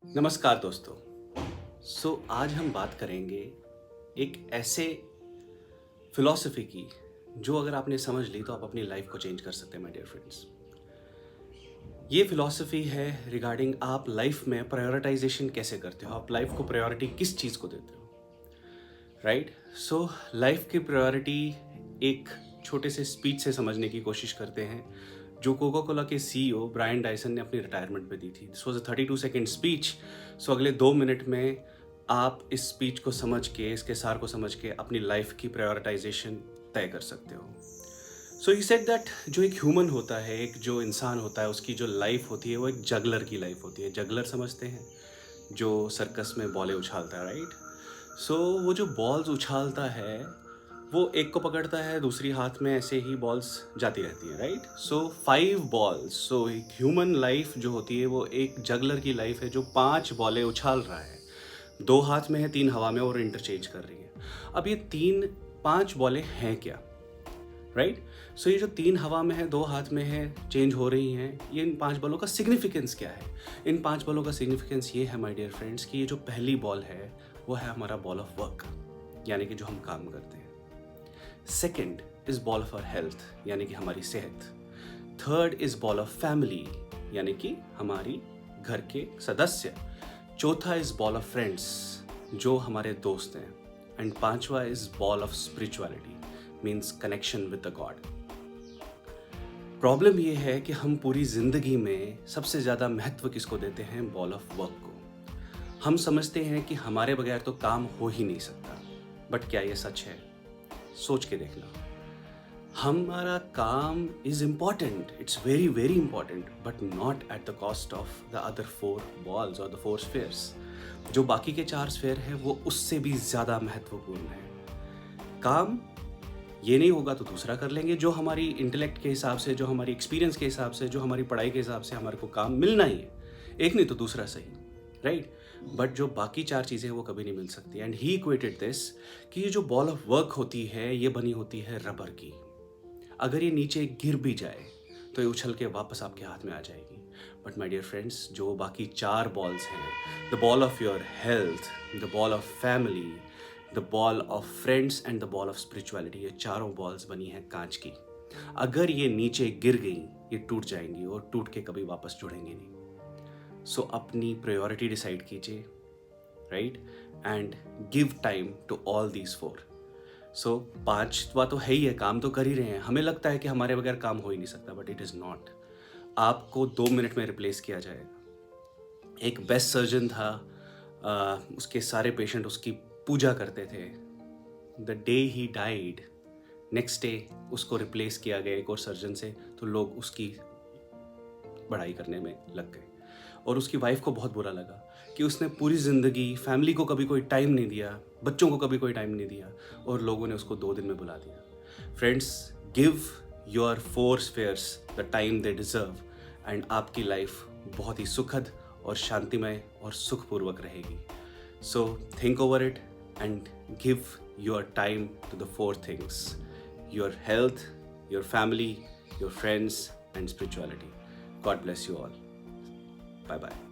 नमस्कार दोस्तों। आज हम बात करेंगे एक ऐसे फिलॉसफी की जो अगर आपने समझ ली तो आप अपनी लाइफ को चेंज कर सकते हैं माय डियर फ्रेंड्स। ये फिलॉसफी है रिगार्डिंग आप लाइफ में प्रायोरिटाइजेशन कैसे करते हो, आप लाइफ को प्रायोरिटी किस चीज़ को देते हो, राइट। लाइफ की प्रायोरिटी एक छोटे से स्पीच से समझने की कोशिश करते हैं जो कोका कोला के सीईओ ब्रायन डायसन ने अपनी रिटायरमेंट पे दी थी। This was a 32 second speech. अगले 2 मिनट में आप इस स्पीच को समझ के, इसके सार को समझ के अपनी लाइफ की प्रायोरिटाइजेशन तय कर सकते हो। ही सेड दैट जो एक ह्यूमन होता है, एक जो इंसान होता है, उसकी जो लाइफ होती है वो एक जगलर की लाइफ होती है। जगलर समझते हैं, जो सर्कस में बॉलें उछालता है, राइट। वो जो बॉल्स उछालता है वो एक को पकड़ता है, दूसरी हाथ में ऐसे ही बॉल्स जाती रहती है, राइट। 5 बॉल्स। एक ह्यूमन लाइफ जो होती है वो एक जगलर की लाइफ है जो 5 बॉलें उछाल रहा है। 2 हाथ में है, 3 हवा में और इंटरचेंज कर रही है। अब ये 5 बॉलें हैं क्या, राइट। ये जो 3 हवा में है, 2 हाथ में है, चेंज हो रही हैं, ये इन 5 बॉलों का सिग्निफिकेंस क्या है? इन 5 बॉलों का सिग्निफिकेंस ये है माय डियर फ्रेंड्स कि ये जो पहली बॉल है वो है हमारा बॉल ऑफ वर्क, यानी कि जो हम काम करते हैं। Second is ball of our health, यानी कि हमारी सेहत। Third is ball of family, यानी कि हमारी घर के सदस्य। चौथा इज बॉल ऑफ फ्रेंड्स, जो हमारे दोस्त हैं। एंड पांचवा is ball of spirituality, means connection with the God. Problem ये है कि हम पूरी जिंदगी में सबसे ज़्यादा महत्व किसको देते हैं? बॉल ऑफ वर्क को। हम समझते हैं कि हमारे बगैर तो काम हो ही नहीं सकता, बट क्या ये सच है? सोच के देखना। हमारा काम is important, it's very very important, but not at the cost of the other 4 balls और द 4 स्फेयर्स। जो बाकी के 4 स्फेयर हैं वो उससे भी ज़्यादा महत्वपूर्ण है। काम ये नहीं होगा तो दूसरा कर लेंगे, जो हमारी इंटेलेक्ट के हिसाब से, जो हमारी एक्सपीरियंस के हिसाब से, जो हमारी पढ़ाई के हिसाब से हमारे को काम मिलना ही है। एक नहीं तो दूसरा सही, राइट। बट जो बाकी 4 चीज़ें वो कभी नहीं मिल सकती। एंड ही इक्वेटेड दिस कि ये जो बॉल ऑफ वर्क होती है ये बनी होती है रबर की। अगर ये नीचे गिर भी जाए तो ये उछल के वापस आपके हाथ में आ जाएगी। बट माय डियर फ्रेंड्स, जो बाकी 4 बॉल्स हैं, the ball of your health, the ball of family, the ball of friends and the ball of spirituality, ये चारों बॉल्स बनी हैं कांच की। अगर ये नीचे गिर गई ये टूट जाएंगी और टूट के कभी वापस जुड़ेंगे नहीं। अपनी प्रायोरिटी डिसाइड कीजिए, right, and give time to all these 4। 5वां तो है ही है, काम तो कर ही रहे हैं। हमें लगता है कि हमारे बगैर काम हो ही नहीं सकता, बट इट इज़ नॉट। आपको 2 मिनट में रिप्लेस किया जाएगा। एक बेस्ट सर्जन था, उसके सारे पेशेंट उसकी पूजा करते थे। The day he died, next day उसको रिप्लेस किया गया एक और सर्जन से, तो लोग उसकी बड़ाई करने में लग गए। और उसकी वाइफ को बहुत बुरा लगा कि उसने पूरी ज़िंदगी फैमिली को कभी कोई टाइम नहीं दिया, बच्चों को कभी कोई टाइम नहीं दिया, और लोगों ने उसको 2 दिन में बुला दिया। Friends, give your 4 spheres the time they deserve, and आपकी लाइफ बहुत ही सुखद और शांतिमय और सुखपूर्वक रहेगी। Think over it and give your time to the 4 things: your health, your family, your friends and spirituality. God bless you all. Bye bye.